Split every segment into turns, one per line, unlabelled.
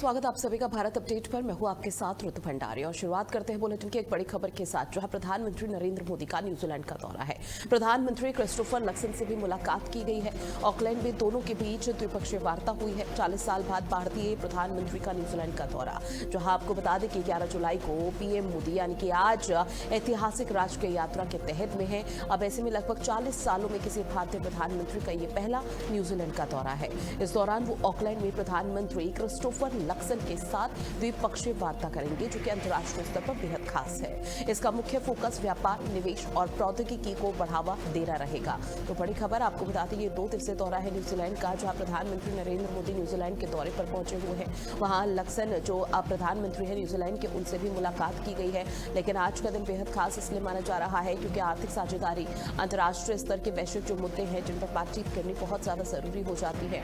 स्वागत आप सभी का भारत अपडेट पर। मैं हूं आपके साथ ऋतु भंडारी और शुरुआत करते हैं बुलेटिन की एक बड़ी खबर के साथ, जहां प्रधानमंत्री नरेंद्र मोदी का न्यूजीलैंड का दौरा है। प्रधानमंत्री क्रिस्टोफर लक्सन से भी मुलाकात की गई है। ऑकलैंड में दोनों के बीच द्विपक्षीय वार्ता हुई है। 40 साल बाद भारतीय प्रधानमंत्री का न्यूजीलैंड का दौरा, जहां आपको बता दें कि 11 जुलाई को पीएम मोदी यानी कि आज ऐतिहासिक राष्ट्रीय यात्रा के तहत में है। अब ऐसे में लगभग 40 सालों में किसी भारतीय प्रधानमंत्री का ये पहला न्यूजीलैंड का दौरा है। इस दौरान वो ऑकलैंड में प्रधानमंत्री क्रिस्टोफर लक्सन के साथ द्विपक्षीय वार्ता करेंगे, जो कि अंतर्राष्ट्रीय स्तर पर बेहद खास है। इसका मुख्य फोकस व्यापार, निवेश और प्रौद्योगिकी को बढ़ावा देना रहेगा। तो बड़ी खबर आपको बता दें, ये 2 दिवसीय दौरा है न्यूजीलैंड का, जहां प्रधानमंत्री नरेंद्र मोदी न्यूजीलैंड के दौरे पर पहुंचे हुए हैं। वहां लक्सन जो प्रधानमंत्री है न्यूजीलैंड के, उनसे भी मुलाकात की गई है। लेकिन आज का दिन बेहद खास इसलिए माना जा रहा है क्योंकि आर्थिक साझेदारी, अंतर्राष्ट्रीय स्तर के वैश्विक जो मुद्दे हैं जिन पर बातचीत करनी बहुत ज्यादा जरूरी हो जाती है,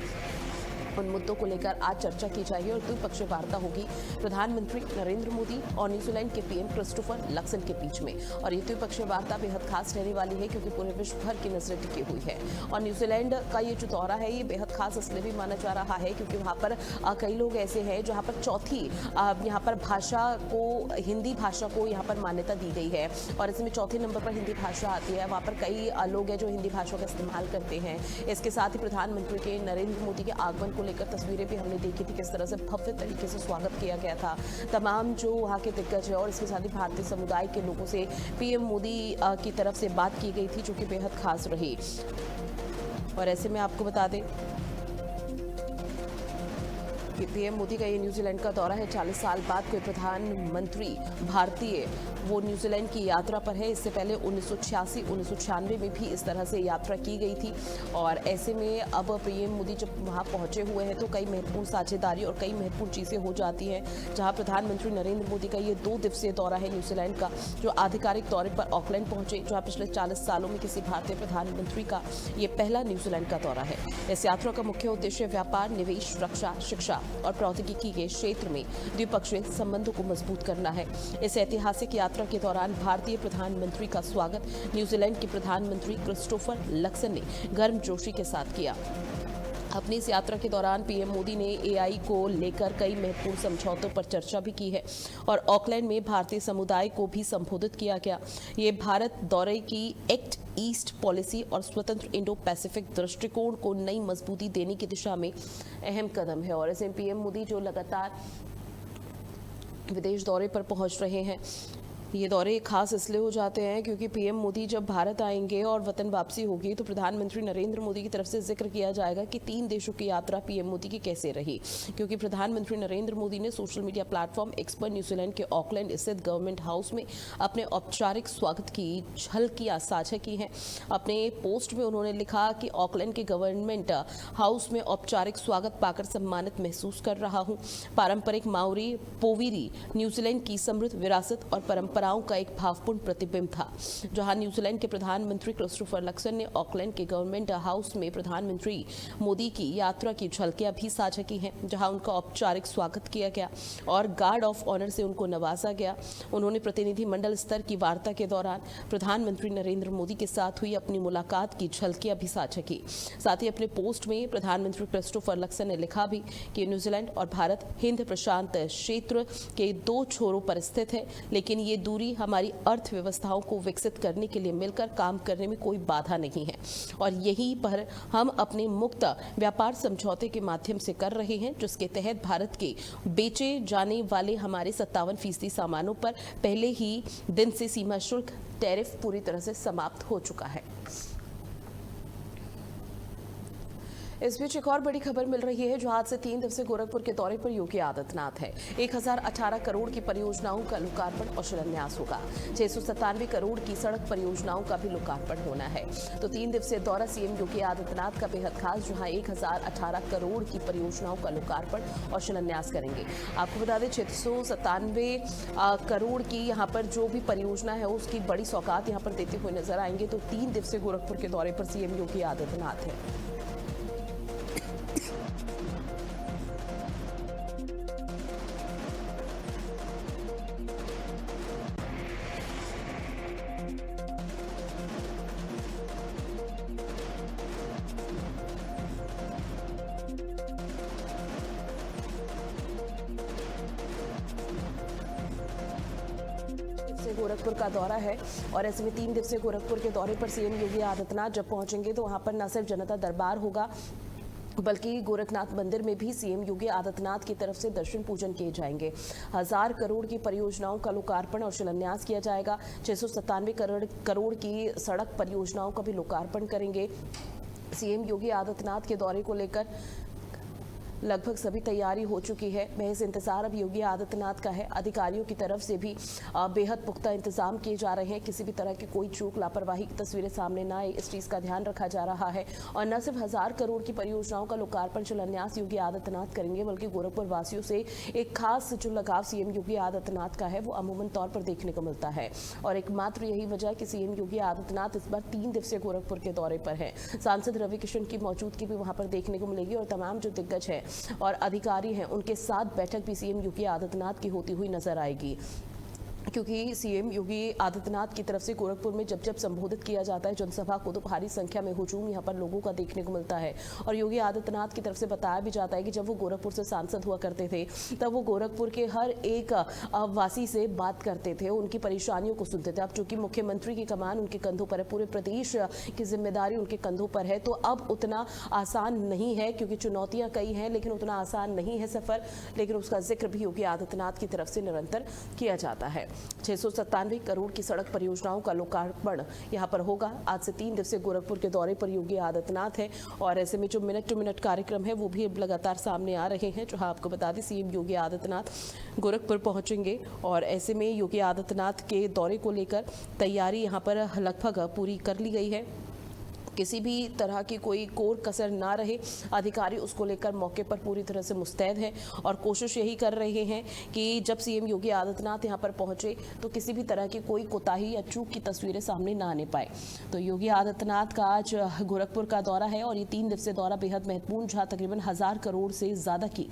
उन मुद्दों को लेकर आज चर्चा की जाएगी और द्विपक्षीय वार्ता होगी प्रधानमंत्री नरेंद्र मोदी और न्यूजीलैंड के पीएम क्रिस्टोफर लक्सन के बीच में। और ये द्विपक्षीय वार्ता बेहद खास रहने वाली है क्योंकि पूरे विश्व भर की नजरें टिकी हुई है। और न्यूजीलैंड का ये जो दौरा है ये बेहद खास इसलिए भी माना जा रहा है क्योंकि वहाँ पर कई लोग ऐसे हैं जहाँ पर चौथी यहाँ पर भाषा को, हिंदी भाषा को यहाँ पर मान्यता दी गई है और इसमें चौथे नंबर पर हिंदी भाषा आती है। वहाँ पर कई लोग हैं जो हिंदी भाषा का इस्तेमाल करते हैं। इसके साथ ही प्रधानमंत्री के नरेंद्र मोदी के आगमन को लेकर तस्वीरें भी हमने देखी थी, किस तरह से भव्य तरीके से स्वागत किया गया था। तमाम जो वहाँ के दिग्गज है और इसके साथ ही भारतीय समुदाय के लोगों से पीएम मोदी की तरफ से बात की गई थी, जो कि बेहद खास रही। और ऐसे में आपको बता दें कि पीएम मोदी का ये न्यूजीलैंड का दौरा है। 40 साल बाद कोई प्रधानमंत्री भारतीय वो न्यूजीलैंड की यात्रा पर है। इससे पहले 1986-1996 में भी इस तरह से यात्रा की गई थी। और ऐसे में अब पीएम मोदी जब वहां पहुंचे हुए हैं तो कई महत्वपूर्ण साझेदारी और कई महत्वपूर्ण चीजें हो जाती हैं। जहां प्रधानमंत्री नरेंद्र मोदी का ये 2 दिवसीय दौरा है न्यूजीलैंड का, जो आधिकारिक दौरे पर ऑकलैंड पहुंचे, जहां पिछले 40 सालों में किसी भारतीय प्रधानमंत्री का ये पहला न्यूजीलैंड का दौरा है। इस यात्रा का मुख्य उद्देश्य व्यापार, निवेश, रक्षा, शिक्षा और प्रौद्योगिकी के क्षेत्र में द्विपक्षीय संबंधों को मजबूत करना है। इस ऐतिहासिक यात्रा के दौरान भारतीय प्रधानमंत्री का स्वागत न्यूजीलैंड के प्रधानमंत्री क्रिस्टोफर लक्सन ने गर्मजोशी के साथ किया। अपनी इस यात्रा के दौरान पीएम मोदी ने एआई को लेकर कई महत्वपूर्ण समझौतों पर चर्चा भी की है और ऑकलैंड में भारतीय समुदाय को भी संबोधित किया गया। ये भारत दौरे की एक्ट ईस्ट पॉलिसी और स्वतंत्र इंडो पैसिफिक दृष्टिकोण को नई मजबूती देने की दिशा में अहम कदम है। और ऐसे पीएम मोदी जो लगातार विदेश दौरे पर पहुंच रहे हैं, ये दौरे खास इसलिए हो जाते हैं क्योंकि पीएम मोदी जब भारत आएंगे और वतन वापसी होगी तो प्रधानमंत्री नरेंद्र मोदी की तरफ से जिक्र किया जाएगा कि 3 देशों की यात्रा पीएम मोदी की कैसे रही। क्योंकि प्रधानमंत्री नरेंद्र मोदी ने सोशल मीडिया प्लेटफॉर्म एक्स पर न्यूजीलैंड के ऑकलैंड स्थित गवर्नमेंट हाउस में अपने औपचारिक स्वागत की झलकियां साझा की हैं। अपने पोस्ट में उन्होंने लिखा कि ऑकलैंड के गवर्नमेंट हाउस में औपचारिक स्वागत पाकर सम्मानित महसूस कर रहा हूँ। पारंपरिक माओरी पोविरी न्यूजीलैंड की समृद्ध विरासत और परंपराओं का एक भावपूर्ण प्रतिबिंब था। जहां न्यूजीलैंड के प्रधानमंत्री क्रिस्टोफर लक्सन ने ऑकलैंड के गवर्नमेंट हाउस में प्रधानमंत्री मोदी की यात्रा की झलकियां भी साझा की हैं, जहां उनका औपचारिक स्वागत किया गया और गार्ड ऑफ ऑनर से उनको नवाजा गया। उन्होंने प्रतिनिधिमंडल स्तर की वार्ता के दौरान प्रधानमंत्री नरेंद्र मोदी के साथ हुई अपनी मुलाकात की झलकियां भी साझा की। साथ ही अपने पोस्ट में प्रधानमंत्री क्रिस्टोफर लक्सन ने लिखा भी कि न्यूजीलैंड और भारत हिंद प्रशांत क्षेत्र के 2 छोरों पर स्थित है, लेकिन ये दूरी हमारी अर्थव्यवस्थाओं को विकसित करने के लिए मिलकर काम करने में कोई बाधा नहीं है। और यही पर हम अपने मुक्त व्यापार समझौते के माध्यम से कर रहे हैं, जिसके तहत भारत के बेचे जाने वाले हमारे 57% सामानों पर पहले ही दिन से सीमा शुल्क टैरिफ पूरी तरह से समाप्त हो चुका है। इस बीच एक और बड़ी खबर मिल रही है, जो आज से 3 दिवसीय गोरखपुर के दौरे पर योगी आदित्यनाथ है। 1018 करोड़ की परियोजनाओं का लोकार्पण और शिलान्यास होगा। 697 करोड़ की सड़क परियोजनाओं का भी लोकार्पण होना है। तो 3 दिवसीय दौरा सीएम योगी आदित्यनाथ का बेहद खास, जहां 1018 करोड़ की परियोजनाओं का लोकार्पण और शिलान्यास करेंगे। आपको बता दें 697 करोड़ की यहाँ पर जो भी परियोजना है उसकी बड़ी सौगात यहाँ पर देते हुए नजर आएंगे। तो 3 दिवसीय गोरखपुर के दौरे पर सीएम योगी आदित्यनाथ है। से गोरखपुर का दौरा है और ऐसे में 3 दिवसीय गोरखपुर के दौरे पर सीएम योगी आदित्यनाथ जब पहुंचेंगे तो वहां पर न सिर्फ जनता दरबार होगा बल्कि गोरखनाथ मंदिर में भी सीएम योगी आदित्यनाथ की तरफ से दर्शन पूजन किए जाएंगे। 1000 करोड़ की परियोजनाओं का लोकार्पण और शिलान्यास किया जाएगा। 697 करोड़ की सड़क परियोजनाओं का भी लोकार्पण करेंगे। सीएम योगी आदित्यनाथ के दौरे को लेकर लगभग सभी तैयारी हो चुकी है। महज इंतजार अब योगी आदित्यनाथ का है। अधिकारियों की तरफ से भी बेहद पुख्ता इंतजाम किए जा रहे हैं। किसी भी तरह की कोई चूक लापरवाही की तस्वीरें सामने ना आए, इस चीज का ध्यान रखा जा रहा है। और न सिर्फ 1000 करोड़ की परियोजनाओं का लोकार्पण शिलान्यास योगी आदित्यनाथ करेंगे बल्कि गोरखपुर वासियों से एक खास जो लगाव सीएम योगी आदित्यनाथ का है वो अमूमन तौर पर देखने को मिलता है। और एकमात्र यही वजह कि सीएम योगी आदित्यनाथ इस बार 3 दिवसीय गोरखपुर के दौरे पर है। सांसद रवि किशन की मौजूदगी भी वहां पर देखने को मिलेगी और तमाम जो दिग्गज है और अधिकारी हैं उनके साथ बैठक भी सीएम योगी आदित्यनाथ की होती हुई नजर आएगी। क्योंकि सीएम योगी आदित्यनाथ की तरफ से गोरखपुर में जब जब संबोधित किया जाता है जनसभा को तो भारी संख्या में हुजूम यहां पर लोगों का देखने को मिलता है। और योगी आदित्यनाथ की तरफ से बताया भी जाता है कि जब वो गोरखपुर से सांसद हुआ करते थे तब वो गोरखपुर के हर एक वासी से बात करते थे, उनकी परेशानियों को सुनते थे। अब चूंकि मुख्यमंत्री की कमान उनके कंधों पर है, पूरे प्रदेश की जिम्मेदारी उनके कंधों पर है, तो अब उतना आसान नहीं है क्योंकि चुनौतियां कई हैं लेकिन उतना आसान नहीं है सफर। लेकिन उसका जिक्र भी योगी आदित्यनाथ की तरफ से निरंतर किया जाता है। 697 करोड़ की सड़क परियोजनाओं का लोकार्पण यहां पर होगा। आज से 3 दिवसीय गोरखपुर के दौरे पर योगी आदित्यनाथ है और ऐसे में जो मिनट टू मिनट कार्यक्रम है वो भी लगातार सामने आ रहे हैं। जो आपको बता दें सीएम योगी आदित्यनाथ गोरखपुर पहुंचेंगे और ऐसे में योगी आदित्यनाथ के दौरे को लेकर तैयारी यहां पर लगभग पूरी कर ली गई है। किसी भी तरह की कोई कोर कसर ना रहे, अधिकारी उसको लेकर मौके पर पूरी तरह से मुस्तैद हैं और कोशिश यही कर रहे हैं कि जब सीएम योगी आदित्यनाथ यहां पर पहुंचे तो किसी भी तरह की कोई कोताही या चूक की तस्वीरें सामने ना आने पाए। तो योगी आदित्यनाथ का आज गोरखपुर का दौरा है और ये 3 दिवसीय दौरा बेहद महत्वपूर्ण, जहां तकरीबन 1000 करोड़ से ज्यादा की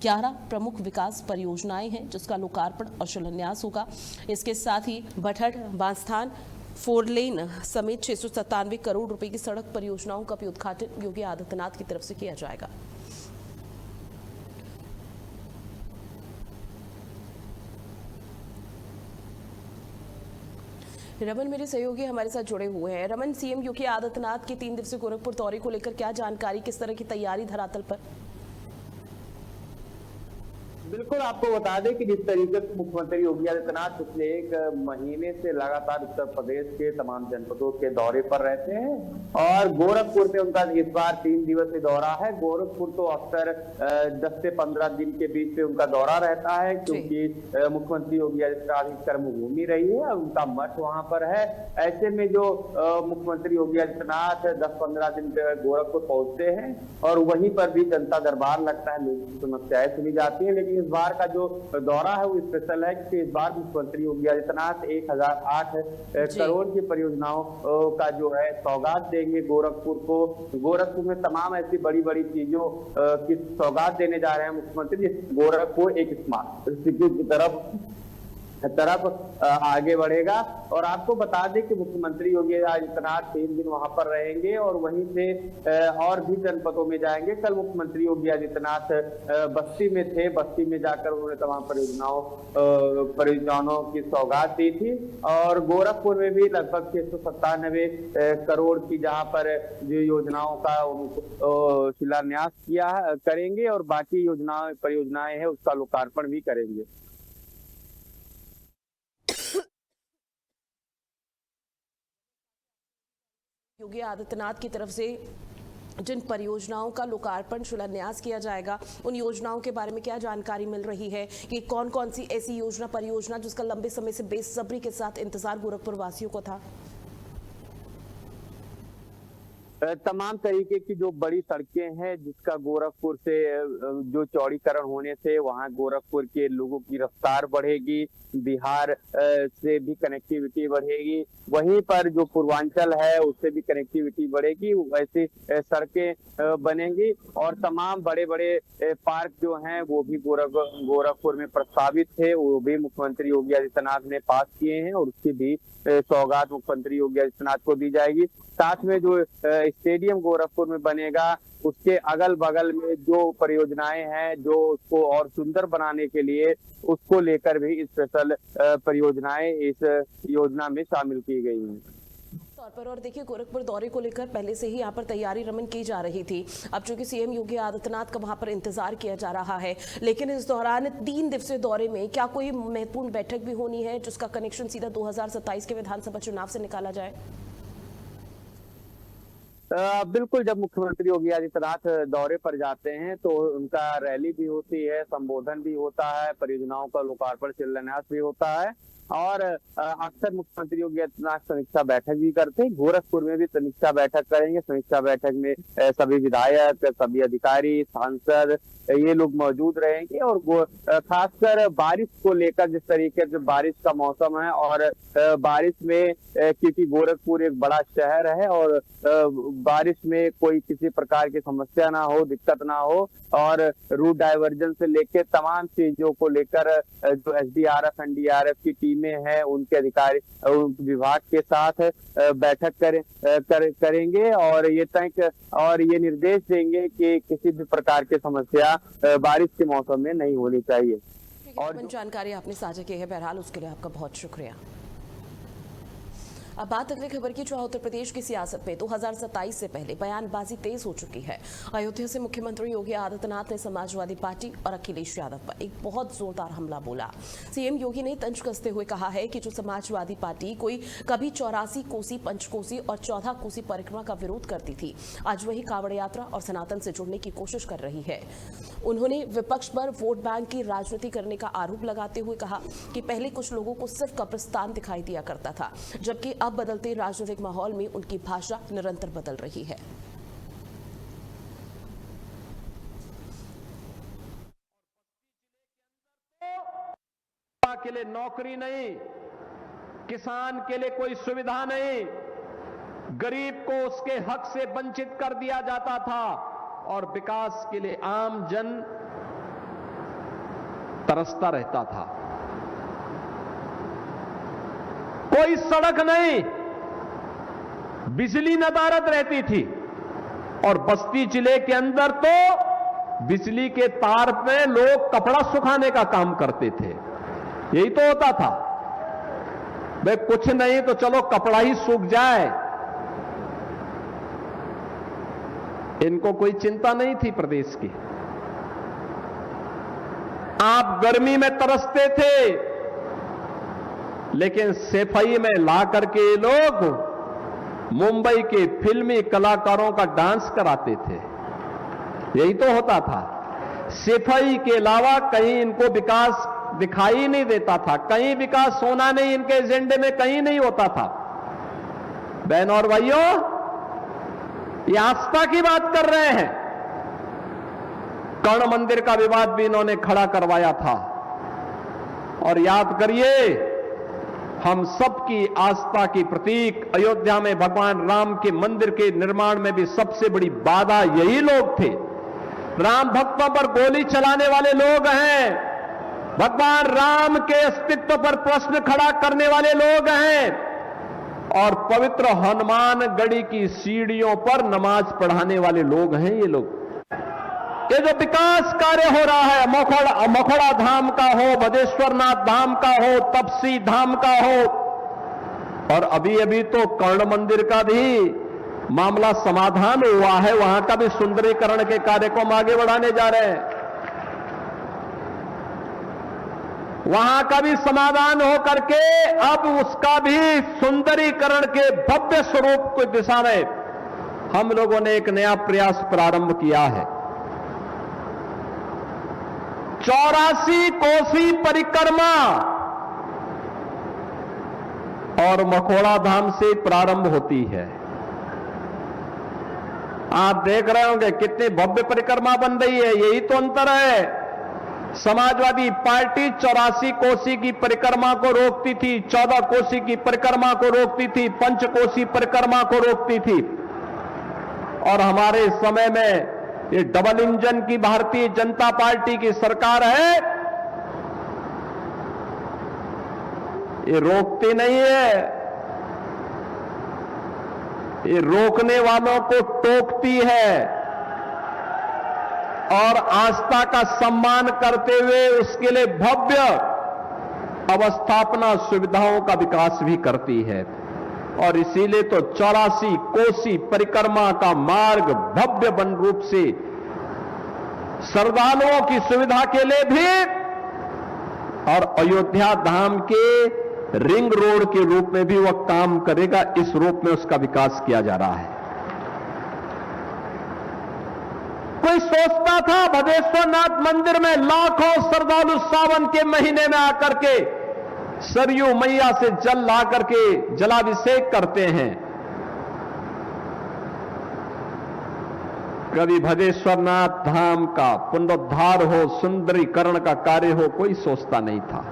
11 प्रमुख विकास परियोजनाएं हैं जिसका लोकार्पण और शिलान्यास होगा। इसके साथ ही भटहट बांसथान 4 लेन समेत 697 करोड़ रुपए की सड़क परियोजनाओं का भी उद्घाटन योगी आदित्यनाथ की तरफ से किया जाएगा। रमन मेरे सहयोगी हमारे साथ जुड़े हुए हैं। रमन, सीएम योगी आदित्यनाथ के 3 दिवसीय गोरखपुर दौरे को लेकर क्या जानकारी, किस तरह की तैयारी धरातल पर?
बिल्कुल, आपको बता दें कि जिस तरीके से मुख्यमंत्री योगी आदित्यनाथ पिछले 1 महीने से लगातार उत्तर प्रदेश के तमाम जनपदों के दौरे पर रहते हैं और गोरखपुर पे उनका इस बार 3 दिवसीय दौरा है। गोरखपुर तो अक्सर 10 से 15 दिन के बीच में उनका दौरा रहता है क्योंकि मुख्यमंत्री योगी आदित्यनाथ की कर्मभूमि रही है, उनका मठ वहां पर है। ऐसे में जो मुख्यमंत्री योगी आदित्यनाथ 10-15 दिन गोरखपुर पहुंचते हैं और वहीं पर भी जनता दरबार लगता है, लोगों की समस्याएं सुनी जाती है। लेकिन इस बार का जो दौरा है वो स्पेशल है कि इस बार मुख्यमंत्री योगी आदित्यनाथ 1008 करोड़ की परियोजनाओं का जो है सौगात देंगे गोरखपुर को। गोरखपुर में तमाम ऐसी बड़ी बड़ी चीजों की सौगात देने जा रहे हैं मुख्यमंत्री। गोरखपुर एक स्मार्ट सिटी की तरफ आगे बढ़ेगा। और आपको बता दें कि मुख्यमंत्री योगी आदित्यनाथ 3 दिन वहां पर रहेंगे और वहीं से और भी जनपदों में जाएंगे। कल मुख्यमंत्री योगी आदित्यनाथ बस्ती में थे, बस्ती में जाकर उन्होंने तमाम परियोजनाओं की सौगात दी थी और गोरखपुर में भी लगभग 697 करोड़ की जहां पर जो योजनाओं का शिलान्यास किया करेंगे और बाकी परियोजनाएं हैं उसका लोकार्पण भी करेंगे।
योगी आदित्यनाथ की तरफ से जिन परियोजनाओं का लोकार्पण शिलान्यास किया जाएगा उन योजनाओं के बारे में क्या जानकारी मिल रही है कि कौन कौन सी ऐसी परियोजना जिसका लंबे समय से बेसब्री के साथ इंतजार गोरखपुर वासियों को था?
तमाम तरीके की जो बड़ी सड़कें हैं जिसका गोरखपुर से जो चौड़ीकरण होने से वहां गोरखपुर के लोगों की रफ्तार बढ़ेगी, बिहार से भी कनेक्टिविटी बढ़ेगी, वहीं पर जो पूर्वांचल है उससे भी कनेक्टिविटी बढ़ेगी, वैसी सड़कें बनेंगी और तमाम बड़े बड़े पार्क जो हैं वो भी गोरखपुर में प्रस्तावित थे, वो भी मुख्यमंत्री योगी आदित्यनाथ ने पास किए हैं और उसकी भी सौगात मुख्यमंत्री योगी आदित्यनाथ को दी जाएगी। साथ में जो स्टेडियम गोरखपुर में बनेगा उसके अगल बगल में जो परियोजनाएं हैं, जो उसको और सुंदर बनाने के लिए उसको लेकर भी स्पेशल परियोजनाएं इस योजना में शामिल की गई हैं।
तौर पर और देखिए, गोरखपुर दौरे को लेकर पहले से ही यहाँ पर तैयारी रमन की जा रही थी। अब चूंकि सीएम योगी आदित्यनाथ का वहां पर इंतजार किया जा रहा है, लेकिन इस दौरान 3 दिवसीय दौरे में क्या कोई महत्वपूर्ण बैठक भी होनी है जिसका कनेक्शन सीधा 2027 के विधानसभा चुनाव से निकाला जाए?
बिल्कुल, जब मुख्यमंत्री योगी आदित्यनाथ दौरे पर जाते हैं तो उनका रैली भी होती है, संबोधन भी होता है, परियोजनाओं का लोकार्पण शिलान्यास भी होता है और अक्सर मुख्यमंत्री योगी आदित्यनाथ समीक्षा बैठक भी करते हैं। गोरखपुर में भी समीक्षा बैठक करेंगे। समीक्षा बैठक में सभी विधायक, सभी अधिकारी, सांसद ये लोग मौजूद रहेंगे और खासकर बारिश को लेकर, जिस तरीके से बारिश का मौसम है और बारिश में क्योंकि गोरखपुर एक बड़ा शहर है और बारिश में कोई किसी प्रकार की समस्या ना हो, दिक्कत ना हो और रूट डाइवर्जन से लेकर तमाम चीजों को लेकर जो एसडीआरएफ, एनडीआरएफ की टीमें हैं उनके अधिकारी विभाग के साथ बैठक करेंगे और ये निर्देश देंगे कि किसी भी प्रकार की समस्या बारिश के मौसम में नहीं होनी चाहिए।
और जानकारी आपने साझा की है, बहरहाल उसके लिए आपका बहुत शुक्रिया। अब बात अगली खबर की, जो उत्तर प्रदेश की सियासत में 2027 से पहले बयानबाजी तेज हो चुकी है। अयोध्या से मुख्यमंत्री योगी आदित्यनाथ ने समाजवादी पार्टी और अखिलेश यादव पर एक बहुत जोरदार हमला बोला। सीएम योगी ने तंज कसते हुए कहा है कि जो समाजवादी पार्टी कोई कभी 84 कोसी, पंचकोसी और 14 कोसी परिक्रमा का विरोध करती थी, आज वही कांवड़ यात्रा और सनातन से जुड़ने की कोशिश कर रही है। उन्होंने विपक्ष पर वोट बैंक की राजनीति करने का आरोप लगाते हुए कहा कि पहले कुछ लोगों को सिर्फ कब्रिस्तान दिखाई दिया करता था, जबकि अब बदलते राजनीतिक माहौल में उनकी भाषा निरंतर बदल रही है।
के लिए नौकरी नहीं, किसान के लिए कोई सुविधा नहीं, गरीब को उसके हक से वंचित कर दिया जाता था और विकास के लिए आम जन तरसता रहता था। कोई सड़क नहीं, बिजली नदारद रहती थी और बस्ती जिले के अंदर तो बिजली के तार पे लोग कपड़ा सुखाने का काम करते थे। यही तो होता था, भाई कुछ नहीं तो चलो कपड़ा ही सूख जाए। इनको कोई चिंता नहीं थी प्रदेश की। आप गर्मी में तरसते थे, लेकिन सफाई में ला करके लोग मुंबई के फिल्मी कलाकारों का डांस कराते थे। यही तो होता था। सफाई के अलावा कहीं इनको विकास दिखाई नहीं देता था, कहीं विकास होना नहीं, इनके एजेंडे में कहीं नहीं होता था। बहन और भाइयों, ये आस्था की बात कर रहे हैं। कर्ण मंदिर का विवाद भी इन्होंने खड़ा करवाया था और याद करिए, हम सबकी आस्था की प्रतीक अयोध्या में भगवान राम के मंदिर के निर्माण में भी सबसे बड़ी बाधा यही लोग थे। राम भक्तों पर गोली चलाने वाले लोग हैं, भगवान राम के अस्तित्व पर प्रश्न खड़ा करने वाले लोग हैं और पवित्र हनुमानगढ़ी की सीढ़ियों पर नमाज पढ़ाने वाले लोग हैं ये लोग। ये जो विकास कार्य हो रहा है, मखोड़ा धाम का हो, बदेश्वरनाथ धाम का हो, तपसी धाम का हो और अभी अभी तो कर्ण मंदिर का भी मामला समाधान हुआ है, वहां का भी सुंदरीकरण के कार्य को हम आगे बढ़ाने जा रहे हैं। वहां का भी समाधान हो करके अब उसका भी सुंदरीकरण के भव्य स्वरूप की दिशा में हम लोगों ने एक नया प्रयास प्रारंभ किया है। 84 कोसी परिक्रमा और मखोड़ा धाम से प्रारंभ होती है। आप देख रहे होंगे कितनी भव्य परिक्रमा बन रही है। यही तो अंतर है। समाजवादी पार्टी 84 कोसी की परिक्रमा को रोकती थी, 14 कोसी की परिक्रमा को रोकती थी, पंचकोसी परिक्रमा को रोकती थी और हमारे समय में ये डबल इंजन की भारतीय जनता पार्टी की सरकार है, ये रोकती नहीं है, ये रोकने वालों को टोकती है और आस्था का सम्मान करते हुए उसके लिए भव्य अवस्थापना सुविधाओं का विकास भी करती है। और इसीलिए तो 84 कोसी परिक्रमा का मार्ग भव्य वन रूप से श्रद्धालुओं की सुविधा के लिए भी और अयोध्या धाम के रिंग रोड के रूप में भी वह काम करेगा। इस रूप में उसका विकास किया जा रहा है। कोई सोचता था भदेश्वर नाथ मंदिर में लाखों श्रद्धालु सावन के महीने में आकर के सरयू मैया से जल ला करके जलाभिषेक करते हैं। कभी भदेश्वर नाथ धाम का पुनरुद्धार हो, सुंदरीकरण का कार्य हो, कोई सोचता नहीं था।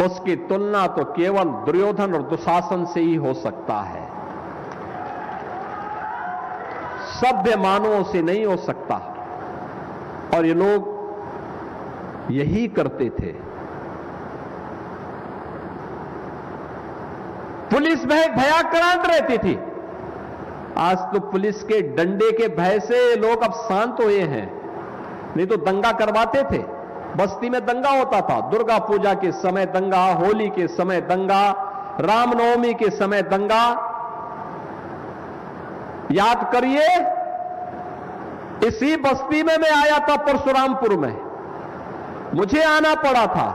उसकी तुलना तो केवल दुर्योधन और दुशासन से ही हो सकता है, सभ्य मानवों से नहीं हो सकता। और ये लोग यही करते थे। पुलिस भयाक्रांत रहती थी। आज तो पुलिस के डंडे के भय से लोग अब शांत हुए हैं, नहीं तो दंगा करवाते थे। बस्ती में दंगा होता था, दुर्गा पूजा के समय दंगा, होली के समय दंगा, रामनवमी के समय दंगा। याद करिए, इसी बस्ती में मैं आया था परशुरामपुर में, मुझे आना पड़ा था।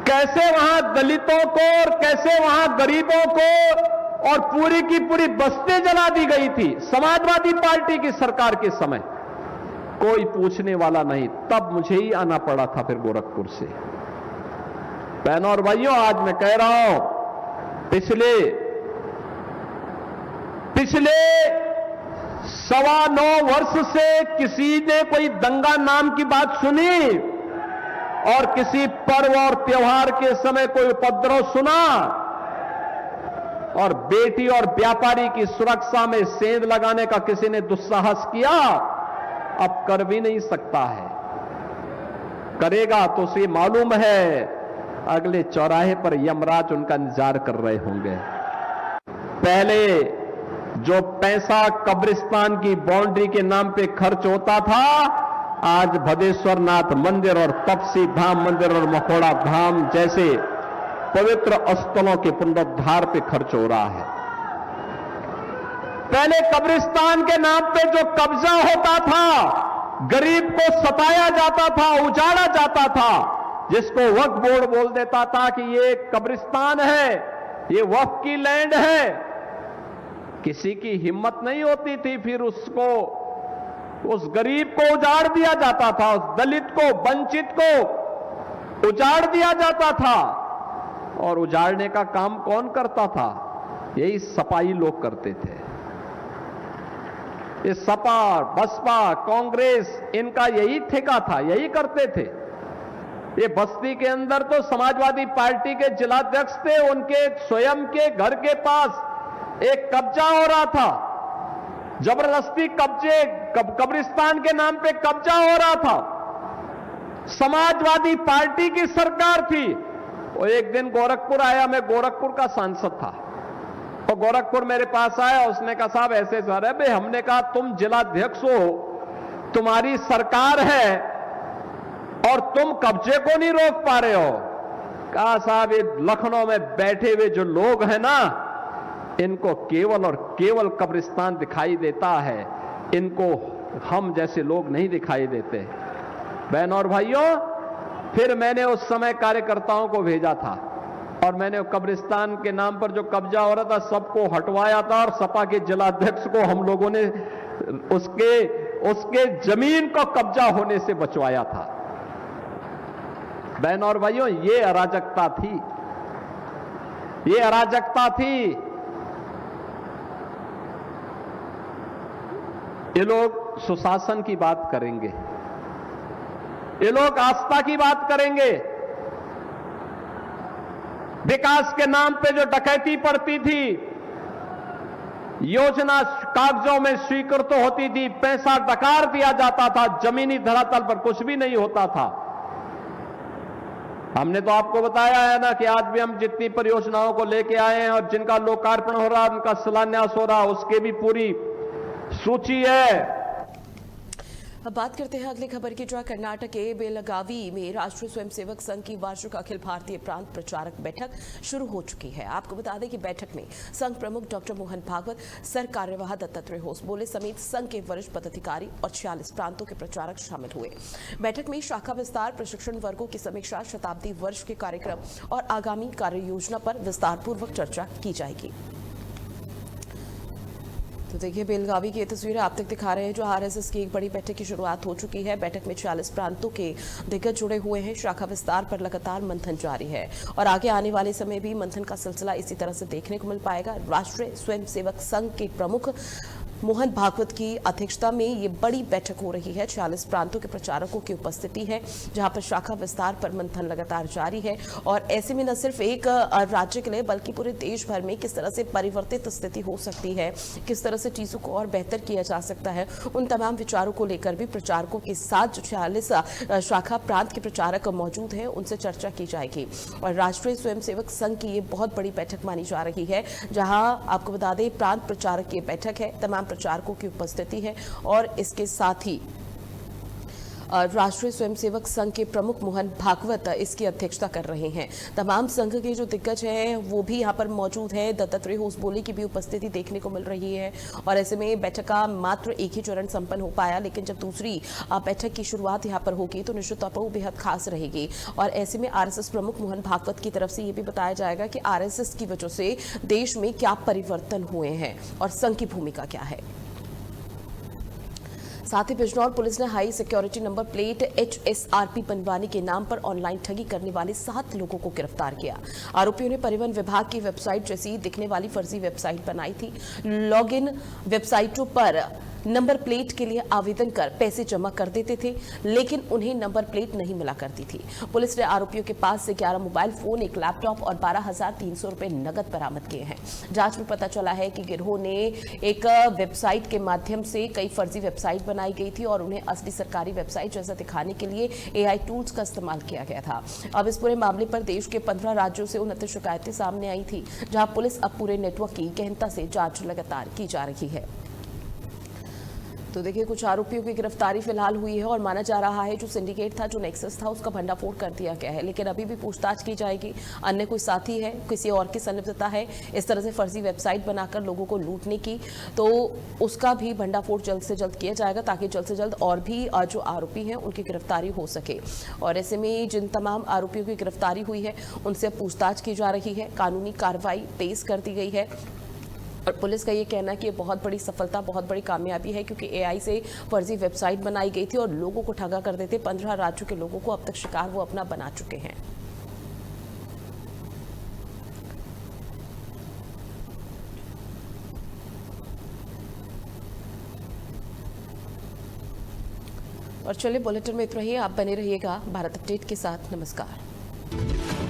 कैसे वहां दलितों को और कैसे वहां गरीबों को और पूरी की पूरी बस्ती जला दी गई थी समाजवादी पार्टी की सरकार के समय। कोई पूछने वाला नहीं। तब मुझे ही आना पड़ा था फिर गोरखपुर से। बहनों और भाइयों, आज मैं कह रहा हूं, पिछले 9.25 वर्ष से किसी ने कोई दंगा नाम की बात सुनी और किसी पर्व और त्योहार के समय कोई उपद्रव सुना और बेटी और व्यापारी की सुरक्षा में सेंध लगाने का किसी ने दुस्साहस किया? अब कर भी नहीं सकता है। करेगा तो उसे मालूम है अगले चौराहे पर यमराज उनका इंतजार कर रहे होंगे। पहले जो पैसा कब्रिस्तान की बाउंड्री के नाम पे खर्च होता था, आज भदेश्वर नाथ मंदिर और तपसी धाम मंदिर और मखोड़ा धाम जैसे पवित्र स्थलों के पुनरुद्धार पे खर्च हो रहा है। पहले कब्रिस्तान के नाम पे जो कब्जा होता था, गरीब को सताया जाता था, उजाड़ा जाता था, जिसको वक्फ बोर्ड बोल देता था कि ये कब्रिस्तान है, ये वक्फ की लैंड है, किसी की हिम्मत नहीं होती थी फिर उसको, उस गरीब को उजाड़ दिया जाता था, उस दलित को, वंचित को उजाड़ दिया जाता था। और उजाड़ने का काम कौन करता था? यही सपाई लोग करते थे। ये सपा, बसपा, कांग्रेस, इनका यही ठेका था, यही करते थे। ये बस्ती के अंदर तो समाजवादी पार्टी के जिलाध्यक्ष थे, उनके स्वयं के घर के पास एक कब्जा हो रहा था, जबरदस्ती कब्रिस्तान के नाम पे कब्जा हो रहा था। समाजवादी पार्टी की सरकार थी। वो एक दिन गोरखपुर आया, मैं गोरखपुर का सांसद था, तो गोरखपुर मेरे पास आया, उसने कहा साहब ऐसे सर है भाई। हमने कहा तुम जिलाध्यक्ष हो, तुम्हारी सरकार है और तुम कब्जे को नहीं रोक पा रहे हो। कहा साहब ये लखनऊ में बैठे हुए जो लोग हैं ना, इनको केवल और केवल कब्रिस्तान दिखाई देता है, इनको हम जैसे लोग नहीं दिखाई देते। बहनों और भाइयों, फिर मैंने उस समय कार्यकर्ताओं को भेजा था और मैंने कब्रिस्तान के नाम पर जो कब्जा हो रहा था सबको हटवाया था और सपा के जिलाध्यक्ष को हम लोगों ने उसके जमीन को कब्जा होने से बचवाया था। बहनों और भाइयों, ये अराजकता थी, ये अराजकता थी। ये लोग सुशासन की बात करेंगे, ये लोग आस्था की बात करेंगे। विकास के नाम पे जो डकैती पड़ती थी, योजना कागजों में स्वीकृत तो होती थी, पैसा डकार दिया जाता था, जमीनी धरातल पर कुछ भी नहीं होता था। हमने तो आपको बताया है ना कि आज भी हम जितनी परियोजनाओं को लेके आए हैं और जिनका लोकार्पण हो रहा है, उनका शिलान्यास हो रहा है, उसके भी पूरी सूची है।
अब बात करते हैं अगली खबर की, जहां कर्नाटक के बेलगावी में राष्ट्रीय स्वयंसेवक संघ की वार्षिक अखिल भारतीय प्रांत प्रचारक बैठक शुरू हो चुकी है। आपको बता दें कि बैठक में संघ प्रमुख डॉक्टर मोहन भागवत, सर कार्यवाह दत्तात्रेय होसबोले समेत संघ के वरिष्ठ पदाधिकारी और 46 प्रांतों के प्रचारक शामिल हुए। बैठक में शाखा विस्तार, प्रशिक्षण वर्गों की समीक्षा, शताब्दी वर्ष के कार्यक्रम और आगामी कार्य योजना पर विस्तारपूर्वक चर्चा की जाएगी। तो देखिए, बेलगावी की ये तस्वीरें आप तक दिखा रहे हैं, जो आरएसएस की एक बड़ी बैठक की शुरुआत हो चुकी है। बैठक में 40 प्रांतों के दिग्गज जुड़े हुए हैं। शाखा विस्तार पर लगातार मंथन जारी है और आगे आने वाले समय भी मंथन का सिलसिला इसी तरह से देखने को मिल पाएगा। राष्ट्रीय स्वयंसेवक संघ के प्रमुख मोहन भागवत की अध्यक्षता में ये बड़ी बैठक हो रही है। 40 प्रांतों के प्रचारकों की उपस्थिति है, जहां पर शाखा विस्तार पर मंथन लगातार जारी है। और ऐसे में न सिर्फ एक राज्य के लिए बल्कि पूरे देश भर में किस तरह से परिवर्तित स्थिति हो सकती है, किस तरह से चीजों को और बेहतर किया जा सकता है, उन तमाम विचारों को लेकर भी प्रचारकों के साथ जो 46 शाखा प्रांत के प्रचारक मौजूद हैं, उनसे चर्चा की जाएगी। और राष्ट्रीय स्वयंसेवक संघ की ये बहुत बड़ी बैठक मानी जा रही है, जहां आपको बता दें प्रांत प्रचारक की बैठक है, तमाम प्रचारकों की उपस्थिति है और इसके साथ ही राष्ट्रीय स्वयंसेवक संघ के प्रमुख मोहन भागवत इसकी अध्यक्षता कर रहे हैं। तमाम संघ के जो दिग्गज हैं वो भी यहाँ पर मौजूद हैं। दत्तात्रेय होसबोले की भी उपस्थिति देखने को मिल रही है। और ऐसे में बैठक का मात्र एक ही चरण संपन्न हो पाया, लेकिन जब दूसरी बैठक की शुरुआत यहाँ पर होगी तो निश्चित तौर पर वो बेहद खास रहेगी। और ऐसे में आरएसएस प्रमुख मोहन भागवत की तरफ से ये भी बताया जाएगा कि आरएसएस की वजह से देश में क्या परिवर्तन हुए हैं और संघ की भूमिका क्या है। साथ ही बिजनौर पुलिस ने high security number plate HSRP बनवाने के नाम पर ऑनलाइन ठगी करने वाले 7 लोगों को गिरफ्तार किया। आरोपियों ने परिवहन विभाग की वेबसाइट जैसी दिखने वाली फर्जी वेबसाइट बनाई थी। लॉगिन वेबसाइटों पर नंबर प्लेट के लिए आवेदन कर पैसे जमा कर देते थे, लेकिन उन्हें नंबर प्लेट नहीं मिला करती थी। पुलिस ने आरोपियों के पास से 11 मोबाइल फोन, एक लैपटॉप और 12,300 रुपए नकद बरामद किए हैं। जांच में पता चला है कि गिरोह ने एक वेबसाइट के माध्यम से कई फर्जी वेबसाइट बनाई गई थी और उन्हें असली सरकारी वेबसाइट जैसा दिखाने के लिए AI टूल्स का इस्तेमाल किया गया था। अब इस पूरे मामले पर देश के 15 राज्यों से 29 शिकायतें सामने आई थी, जहां पुलिस अब पूरे नेटवर्क की गहनता से जांच लगातार की जा रही है। तो देखिए, कुछ आरोपियों की गिरफ्तारी फिलहाल हुई है और माना जा रहा है जो सिंडिकेट था, जो नेक्सस था, उसका भंडाफोड़ कर दिया गया है, लेकिन अभी भी पूछताछ की जाएगी। अन्य कोई साथी है, किसी और की संलिप्तता है इस तरह से फर्जी वेबसाइट बनाकर लोगों को लूटने की, तो उसका भी भंडाफोड़ जल्द से जल्द किया जाएगा, ताकि जल्द से जल्द और भी जो आरोपी हैं उनकी गिरफ्तारी हो सके। और ऐसे में जिन तमाम आरोपियों की गिरफ्तारी हुई है उनसे पूछताछ की जा रही है, कानूनी कार्रवाई तेज कर दी गई है। और पुलिस का ये कहना है कि ये बहुत बड़ी सफलता, बहुत बड़ी कामयाबी है, क्योंकि AI से फर्जी वेबसाइट बनाई गई थी और लोगों को ठगा कर देते। 15 राज्यों के लोगों को अब तक शिकार वो अपना बना चुके हैं। और चलिए, बुलेटिन में इतना ही। आप बने रहिएगा भारत अपडेट के साथ। नमस्कार।